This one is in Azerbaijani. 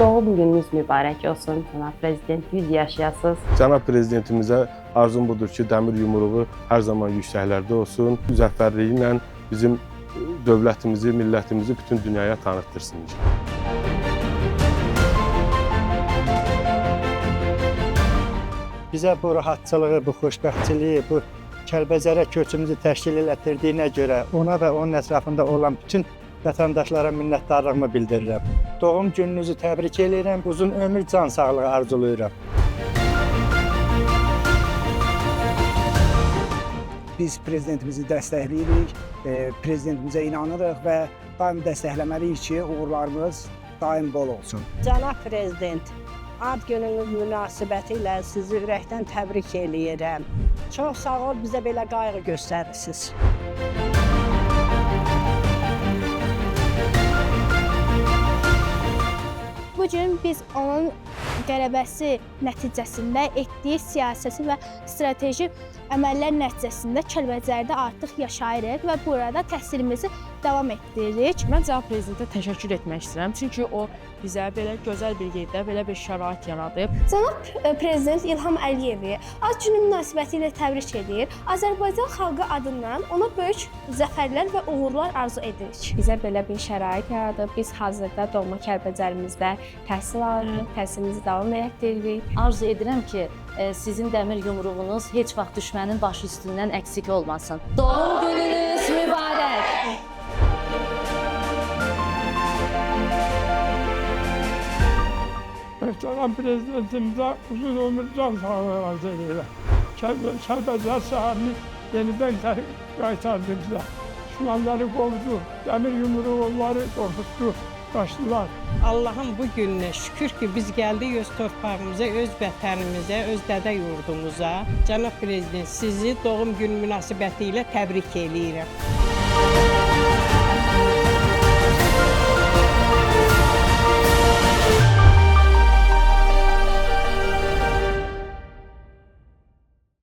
Doğum gününüz mübarək olsun, cənab prezident. 100 yaşayasınız. Cənab prezidentimizə arzum budur ki, dəmir yumruğu hər zaman yüksəklərdə olsun. Müzəffərliyi ilə bizim dövlətimizi, millətimizi bütün dünyaya tanıtdırsın. Bizə bu rahatçılığı, bu xoşbəxtçiliyi, bu Kəlbəcərə köçümüzü təşkil etdirdiyinə görə ona və onun ətrafında olan bütün vətəndaşlara minnətdarlığımı bildirirəm. Doğum gününüzü təbrik edirəm, uzun ömür, can sağlığı arzulayıram. Biz prezidentimizi dəstəkləyirik, prezidentimizə inanırıq və daim dəstəkləməliyik ki, uğurlarımız daim bol olsun. Cənab prezident, ad gününüz münasibətilə sizi ürəkdən təbrik eləyirəm. Çox sağ ol, bizə belə qayğı göstərirsiniz. Bugün biz onun qələbəsi nəticəsində etdiyi siyasəti və strateji əməllər nəticəsində Kəlbəcərdə artıq yaşayırıq və burada təhsilimizi davam etdiririk. Mən cənab prezidentə təşəkkür etmək istəyirəm, çünki o bizə belə gözəl bir yerdə, belə bir şərait yaradıb. Cənab prezident İlham Əliyevi ad günü münasibətilə təbrik edir. Azərbaycan xalqı adından ona böyük zəfərlər və uğurlar arzu edirik. Bizə belə bir şərait yaradıb. Biz hazırda doğma Kəlbəcərimizdə təhsil alırıq, təhsilimizi davam etdiririk. Arzu edirəm ki, sizin dəmir yumruğunuz heç vaxt düşmənin başı üstündən əksik olmasın. Doğum gününüz mübarək! Möhtərəm prezidentimizə uzun ömür, can sağlığı arzu edirəm. Kəlbəcər şəhərini yenidən qaytardı bizə. Düşmənləri qovdu, dəmir yumruğu onları qorxutdu, qaçdılar. Allahın bu gününə şükür ki, biz gəldik öz torpağımıza, öz vətənimizə, öz dədə yurdumuza. Cənab prezident, sizi doğum günü münasibətilə təbrik eləyirəm.